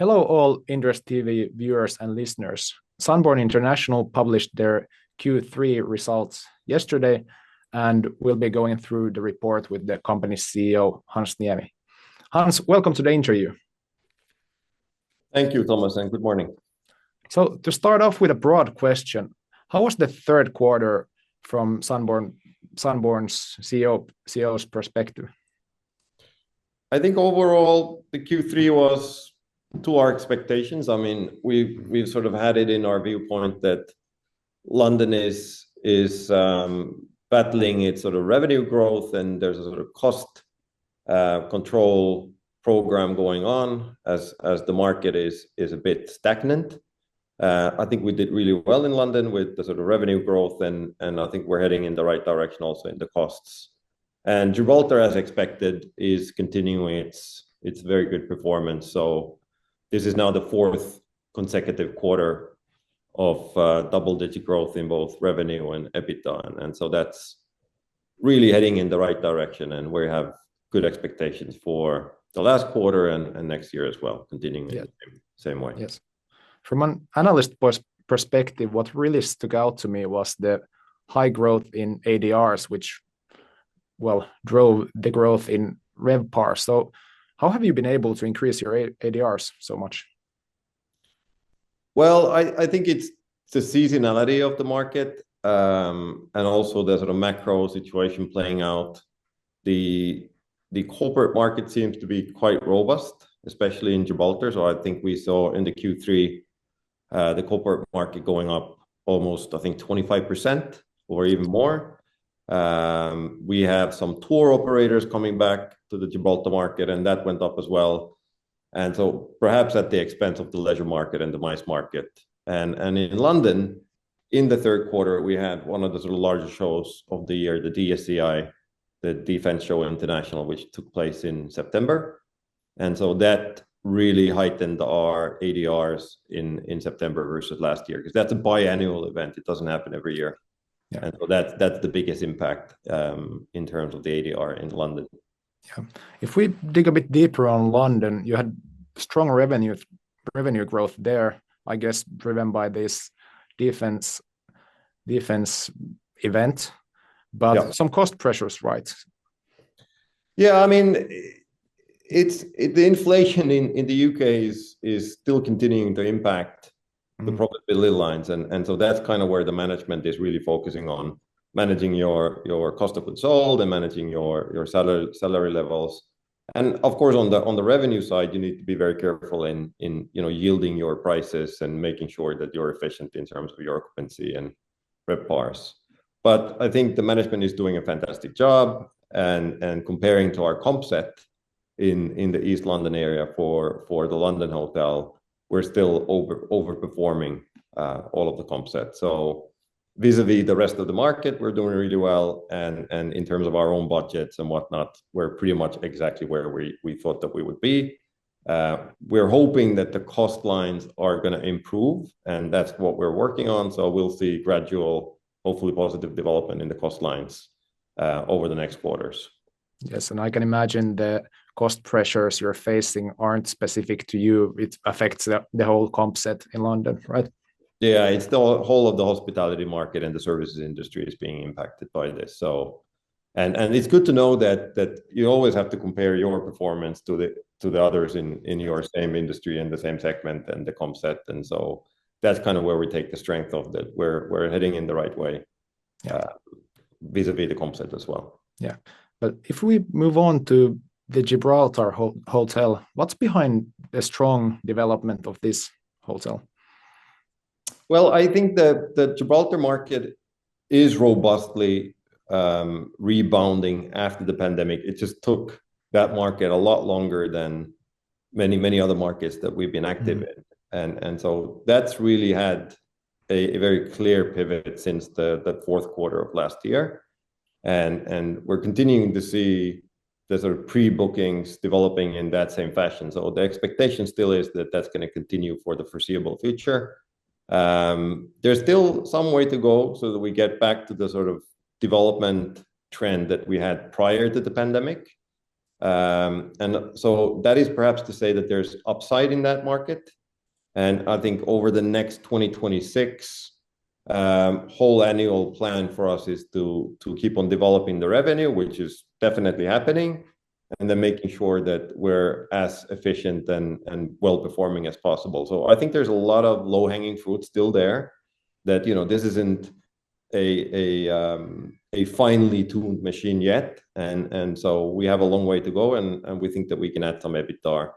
Hello, all Inderes TV viewers and listeners. Sunborn International published their Q3 results yesterday, and we'll be going through the report with the company's CEO, Hans Niemi. Hans, welcome to the interview. Thank you, Thomas, and good morning. So to start off with a broad question, how was the third quarter from Sunborn's CEO's perspective? I think overall the Q3 was to our expectations. I mean, we've sort of had it in our viewpoint that London is battling its sort of revenue growth, and there's a sort of cost control program going on as the market is a bit stagnant. I think we did really well in London with the sort of revenue growth, and I think we're heading in the right direction also in the costs. And Gibraltar, as expected, is continuing its very good performance. So this is now the fourth consecutive quarter of double-digit growth in both revenue and EBITDA, and so that's really heading in the right direction, and we have good expectations for the last quarter and next year as well, continuing in the same way. Yes. From an analyst perspective, what really stuck out to me was the high growth in ADRs, which drove the growth in RevPAR. So how have you been able to increase your ADRs so much? Well, I think it's the seasonality of the market, and also the sort of macro situation playing out. The corporate market seems to be quite robust, especially in Gibraltar. So I think we saw in the Q3 the corporate market going up almost, I think, 25% or even more. We have some tour operators coming back to the Gibraltar market, and that went up as well. And so perhaps at the expense of the leisure market and the MICE market. And in London, in the third quarter, we had one of the sort of largest shows of the year, the DSCI, the Defense Show International, which took place in September. And so that really heightened our ADRs in September versus last year, because that's a biannual event. It doesn't happen every year. Yeah. And so that's the biggest impact in terms of the ADR in London. Yeah. If we dig a bit deeper on London, you had strong revenue growth there, I guess, driven by this defense event, but some cost pressures, right? Yeah, I mean, the inflation in the UK is still continuing to impact the profitability lines, and so that's kind of where the management is really focusing on managing your cost of goods sold and managing your salary levels. And of course, on the revenue side, you need to be very careful in yielding your prices and making sure that you're efficient in terms of your occupancy and RevPARs. But I think the management is doing a fantastic job, and comparing to our comp set in the East London area for the London hotel, we're still overperforming all of the comp set. So vis-a-vis the rest of the market, we're doing really well, and in terms of our own budgets and whatnot, we're pretty much exactly where we thought that we would be. We're hoping that the cost lines are going to improve, and that's what we're working on. So we'll see gradual, hopefully positive development in the cost lines over the next quarters. Yes, and I can imagine the cost pressures you're facing aren't specific to you. It affects the whole comp set in London, right? Yeah, it's the whole of the hospitality market, and the services industry is being impacted by this. So, and it's good to know that you always have to compare your performance to the others in your same industry and the same segment and the comp set. And so that's kind of where we take the strength of that. We're heading in the right way, vis-a-vis the comp set as well. Yeah, but if we move on to the Gibraltar hotel, what's behind the strong development of this hotel? Well, I think that the Gibraltar market is robustly rebounding after the pandemic. It just took that market a lot longer than many other markets that we've been active in. And so that's really had a very clear pivot since the fourth quarter of last year. And we're continuing to see the sort of pre-bookings developing in that same fashion. So the expectation still is that that's going to continue for the foreseeable future. There's still some way to go so that we get back to the sort of development trend that we had prior to the pandemic. And so that is perhaps to say that there's upside in that market. And I think over the next 2026, whole annual plan for us is to keep on developing the revenue, which is definitely happening, and then making sure that we're as efficient and well-performing as possible. So I think there's a lot of low-hanging fruit still there, that, you know, this isn't a finely tuned machine yet, and so we have a long way to go, and we think that we can add some EBITDA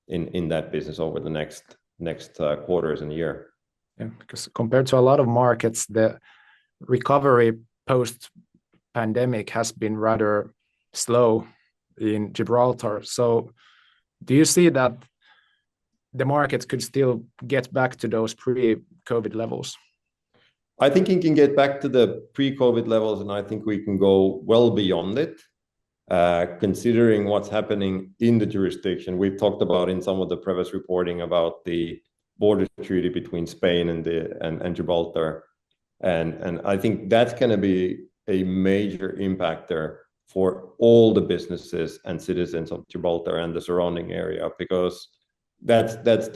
in that business over the next quarters and year. Yeah, because compared to a lot of markets, the recovery post-pandemic has been rather slow in Gibraltar. So do you see that the market could still get back to those pre-COVID levels? I think it can get back to the pre-COVID levels, and I think we can go well beyond it, considering what's happening in the jurisdiction. We've talked about in some of the previous reporting about the border treaty between Spain and Gibraltar, and I think that's going to be a major impactor for all the businesses and citizens of Gibraltar and the surrounding area, because that's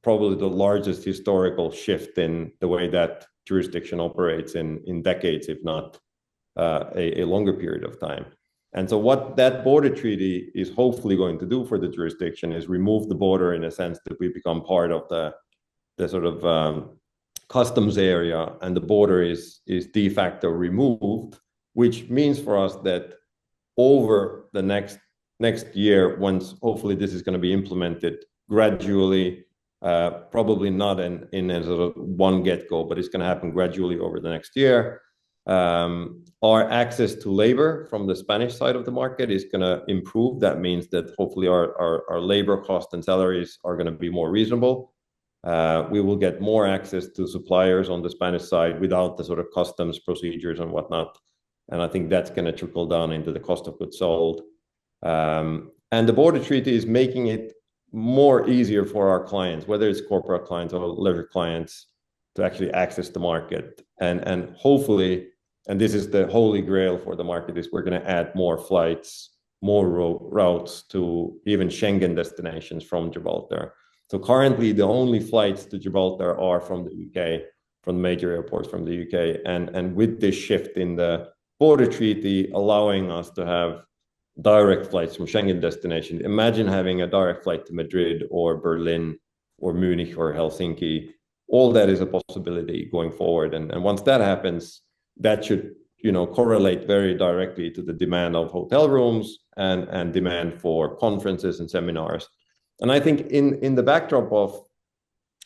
probably the largest historical shift in the way that jurisdiction operates in decades, if not a longer period of time. And so what that border treaty is hopefully going to do for the jurisdiction is remove the border, in a sense that we become part of the sort of customs area, and the border is de facto removed, which means for us that over the next year, once hopefully this is going to be implemented gradually, probably not in a sort of one get-go, but it's going to happen gradually over the next year. Our access to labor from the Spanish side of the market is going to improve. That means that hopefully our labor costs and salaries are going to be more reasonable. We will get more access to suppliers on the Spanish side without the sort of customs procedures and whatnot. And I think that's going to trickle down into the cost of goods sold. And the border treaty is making it more easier for our clients, whether it's corporate clients or leisure clients, to actually access the market. And hopefully, and this is the holy grail for the market, is we're going to add more flights, more routes to even Schengen destinations from Gibraltar. So currently, the only flights to Gibraltar are from the UK, from major airports from the UK. And with this shift in the border treaty allowing us to have direct flights from Schengen destinations, imagine having a direct flight to Madrid or Berlin or Munich or Helsinki. All that is a possibility going forward. And once that happens, that should, correlate very directly to the demand of hotel rooms and demand for conferences and seminars. And I think in the backdrop of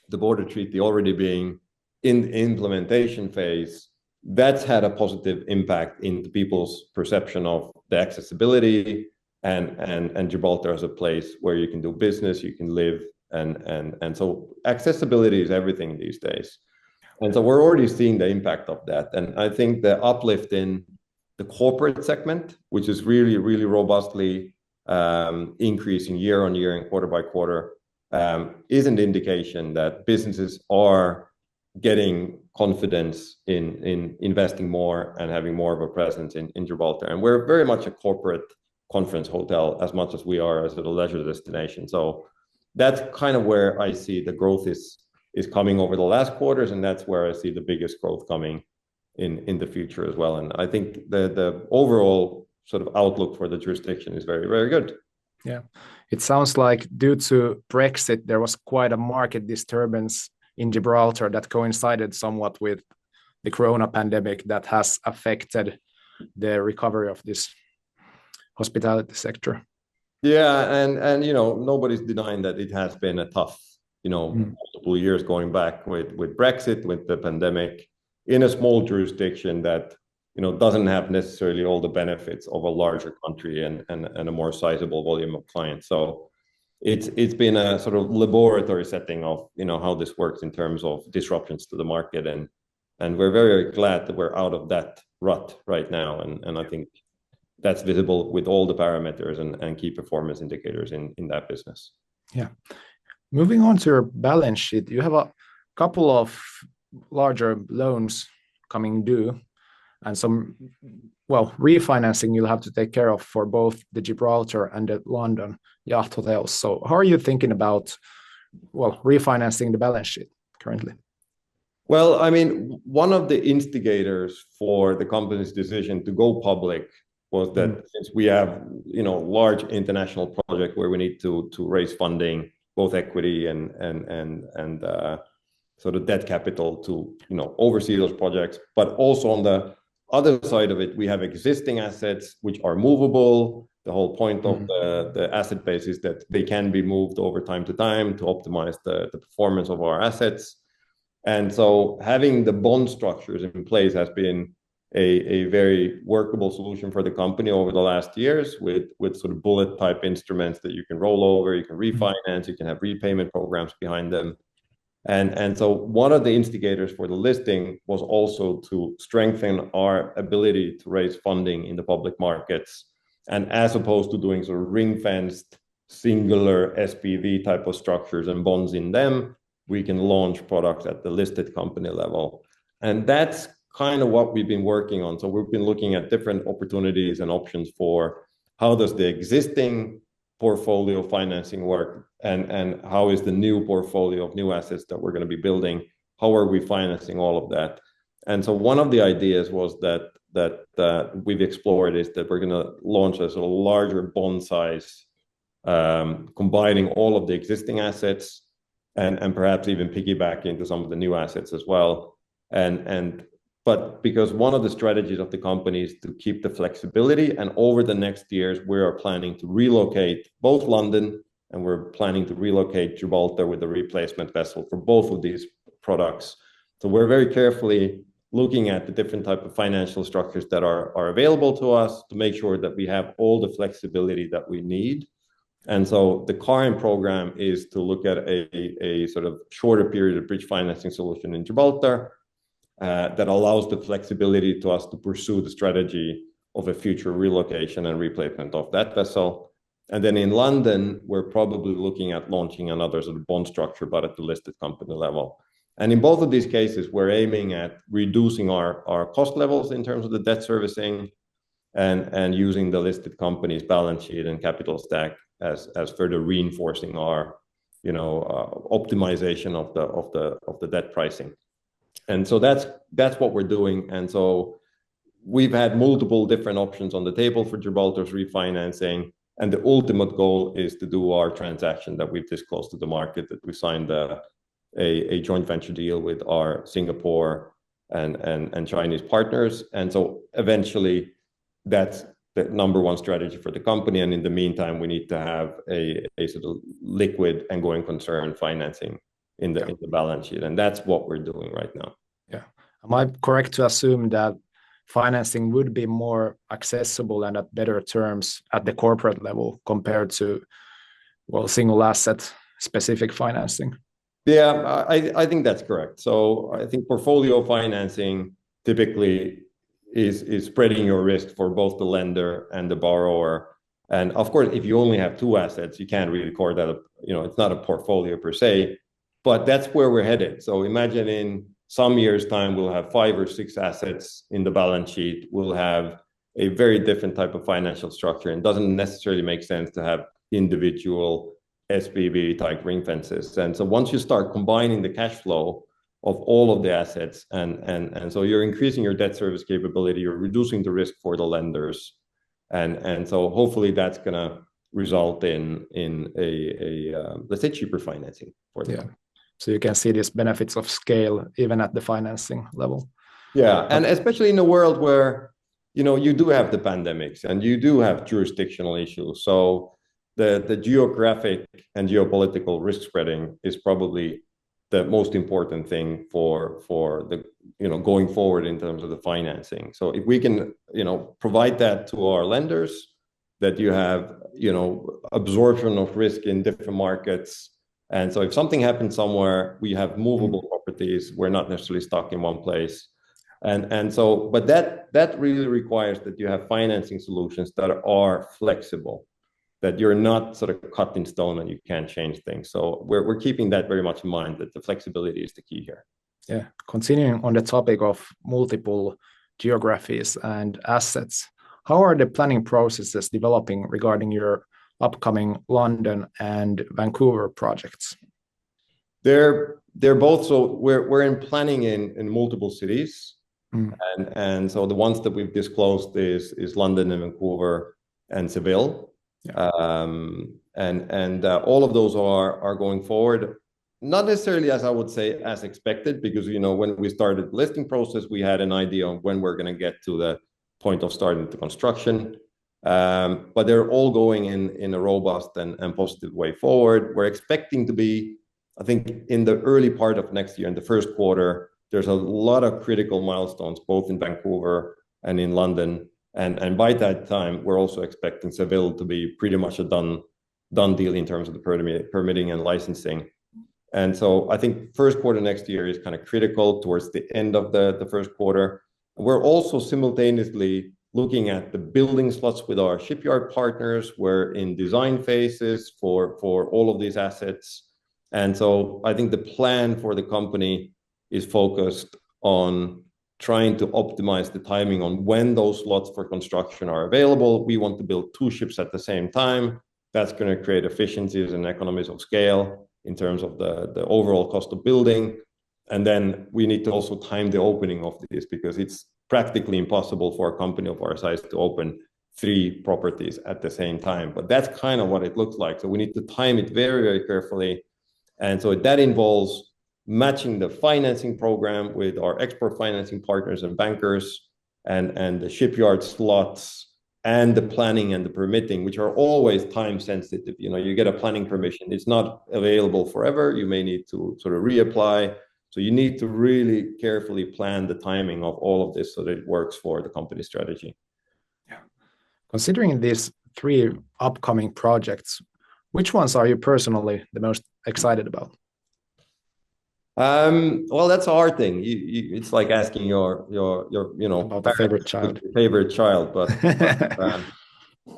the border treaty already being in the implementation phase, that's had a positive impact into people's perception of the accessibility and Gibraltar as a place where you can do business, you can live, and so accessibility is everything these days. And so we're already seeing the impact of that. And I think the uplift in the corporate segment, which is really, really robustly increasing year on year and quarter by quarter, is an indication that businesses are getting confidence in investing more and having more of a presence in Gibraltar. And we're very much a corporate conference hotel as much as we are as a leisure destination. So that's kind of where I see the growth is coming over the last quarters, and that's where I see the biggest growth coming in the future as well. And I think the overall sort of outlook for the jurisdiction is very, very good. Yeah, it sounds like due to Brexit, there was quite a market disturbance in Gibraltar that coincided somewhat with the corona pandemic that has affected the recovery of this hospitality sector. Yeah, and nobody's denying that it has been a tough, multiple years going back with Brexit, with the pandemic, in a small jurisdiction that doesn't have necessarily all the benefits of a larger country and a more sizable volume of clients. So it's been a sort of laboratory setting of how this works in terms of disruptions to the market, and we're very, very glad that we're out of that rut right now, and I think that's visible with all the parameters and key performance indicators in that business. Yeah. Moving on to your balance sheet, you have a couple of larger loans coming due and some well, refinancing you'll have to take care of for both the Gibraltar and the London yacht hotels. So how are you thinking about, well, refinancing the balance sheet currently? Well, I mean, one of the instigators for the company's decision to go public was that since we have, large international project where we need to raise funding, both equity and sort of debt capital to, oversee those projects, but also on the other side of it, we have existing assets which are movable. The whole point of the asset base is that they can be moved over time to time to optimize the performance of our assets. And so having the bond structures in place has been a very workable solution for the company over the last years with sort of bullet type instruments that you can roll over, you can refinance, you can have repayment programs behind them. And so one of the instigators for the listing was also to strengthen our ability to raise funding in the public markets. And as opposed to doing sort of ring-fenced, singular SPV type of structures and bonds in them, we can launch products at the listed company level. And that's kind of what we've been working on. So we've been looking at different opportunities and options for how does the existing portfolio financing work and how is the new portfolio of new assets that we're going to be building, how are we financing all of that? And so one of the ideas was that we've explored is that we're going to launch a sort of larger bond size, combining all of the existing assets and perhaps even piggyback into some of the new assets as well. But because one of the strategies of the company is to keep the flexibility, and over the next years, we are planning to relocate both London and we're planning to relocate Gibraltar with a replacement vessel for both of these products. So we're very carefully looking at the different type of financial structures that are available to us to make sure that we have all the flexibility that we need. And so the current program is to look at a sort of shorter period of bridge financing solution in Gibraltar, that allows the flexibility to us to pursue the strategy of a future relocation and replacement of that vessel. And then in London, we're probably looking at launching another sort of bond structure, but at the listed company level. And in both of these cases, we're aiming at reducing our cost levels in terms of the debt servicing and using the listed company's balance sheet and capital stack as further reinforcing our, optimization of the debt pricing. And so that's what we're doing. And so we've had multiple different options on the table for Gibraltar's refinancing. And the ultimate goal is to do our transaction that we've disclosed to the market, that we signed a joint venture deal with our Singapore and Chinese partners. And so eventually that's the number one strategy for the company. And in the meantime, we need to have a sort of liquid and going concern financing in the balance sheet. And that's what we're doing right now. Yeah. Am I correct to assume that financing would be more accessible and at better terms at the corporate level compared to, well, single asset specific financing? Yeah, I think that's correct. So I think portfolio financing typically is spreading your risk for both the lender and the borrower. And of course, if you only have two assets, you can't really call that it's not a portfolio per se. But that's where we're headed. So imagine in some years' time, we'll have 5 or 6 assets in the balance sheet. We'll have a very different type of financial structure. And it doesn't necessarily make sense to have individual SPV type ring fences. And so once you start combining the cash flow of all of the assets, and so you're increasing your debt service capability, you're reducing the risk for the lenders. And so hopefully that's going to result in a let's say cheaper financing for them. Yeah. So you can see these benefits of scale even at the financing level. Yeah, and especially in a world where you do have the pandemics and you do have jurisdictional issues. So the geographic and geopolitical risk spreading is probably the most important thing for the going forward in terms of the financing. So if we can provide that to our lenders, that you have absorption of risk in different markets. And so if something happens somewhere, we have movable properties. We're not necessarily stuck in one place. And so, but that really requires that you have financing solutions that are flexible, that you're not sort of cut in stone and you can't change things. So we're keeping that very much in mind, that the flexibility is the key here. Yeah. Continuing on the topic of multiple geographies, and assets. How are the planning processes developing regarding your upcoming London and Vancouver projects? They're both, so we're in planning in multiple cities. And so the ones that we've disclosed is London and Vancouver and Seville. Yeah. All of those are going forward, not necessarily as I would say as expected, because when we started the listing process, we had an idea on when we're going to get to the point of starting the construction. But they're all going in a robust and positive way forward. We're expecting to be, I think, in the early part of next year, in the first quarter, there's a lot of critical milestones, both in Vancouver and in London. And by that time, we're also expecting Seville to be pretty much a done deal in terms of the permitting and licensing. And so I think first quarter next year is kind of critical towards the end of the first quarter. We're also simultaneously looking at the building slots with our shipyard partners. We're in design phases for all of these assets. And so I think the plan for the company is focused on trying to optimize the timing on when those slots for construction are available. We want to build 2 ships at the same time. That's going to create efficiencies and economies of scale in terms of the overall cost of building. And then we need to also time the opening of this, because it's practically impossible for a company of our size to open 3 properties at the same time. But that's kind of what it looks like. So we need to time it very, very carefully. And so that involves matching the financing program with our export financing partners and bankers, and the shipyard slots, and the planning and the permitting, which are always time sensitive. You get a planning permission, it's not available forever. You may need to sort of reapply. So you need to really carefully plan the timing of all of this so that it works for the company strategy. Yeah. Considering these 3 upcoming projects, which ones are you personally the most excited about? Well, that's a hard thing. It's like asking your about the favorite child. But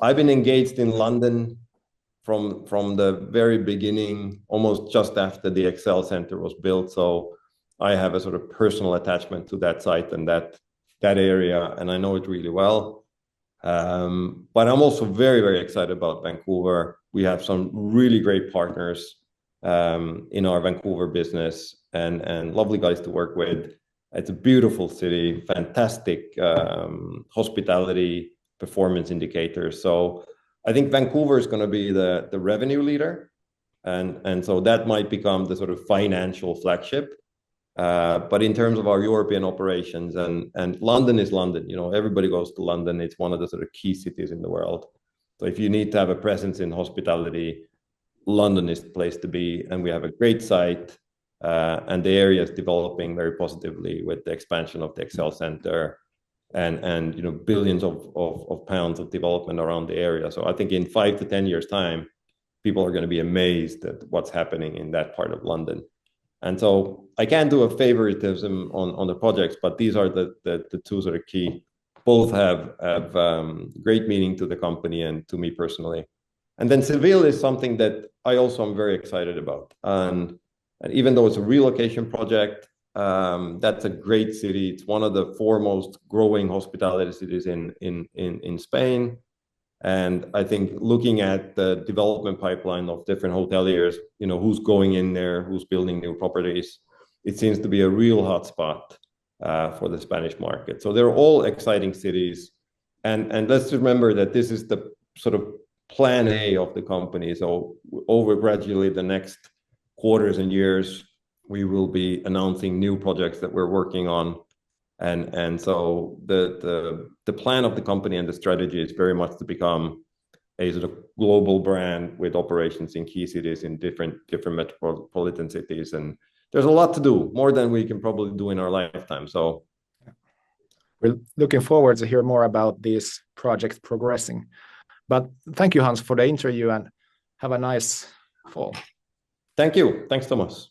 I've been engaged in London from the very beginning, almost just after the Excel Center was built. So I have a sort of personal attachment to that site and that area, and I know it really well. But I'm also very, very excited about Vancouver. We have some really great partners in our Vancouver business, and lovely guys to work with. It's a beautiful city, fantastic hospitality performance indicators. So I think Vancouver is going to be the revenue leader, and so that might become the sort of financial flagship. But in terms of our European operations, and London is London, everybody goes to London. It's one of the sort of key cities in the world. So if you need to have a presence in hospitality, London is the place to be. And we have a great site, and the area is developing very positively with the expansion of the Excel Center, and billions of pounds of development around the area. So I think in 5 to 10 years' time, people are going to be amazed at what's happening in that part of London. And so I can't do a favoritism on the projects, but these are the 2 sort of key. Both have great meaning to the company and to me personally. And then Seville is something that I also am very excited about. And even though it's a relocation project, that's a great city. It's one of the foremost growing hospitality cities in Spain. And I think looking at the development pipeline of different hoteliers, who's going in there, who's building new properties, it seems to be a real hotspot for the Spanish market. So they're all exciting cities. And let's remember that this is the sort of plan A of the company. So over gradually the next quarters and years, we will be announcing new projects that we're working on. And so the plan of the company and the strategy is very much to become a sort of global brand with operations in key cities in different metropolitan cities. And there's a lot to do, more than we can probably do in our lifetime. So we're looking forward to hear more about these projects progressing. But thank you, Hans, for the interview, and have a nice fall. Thank you. Thanks, Thomas.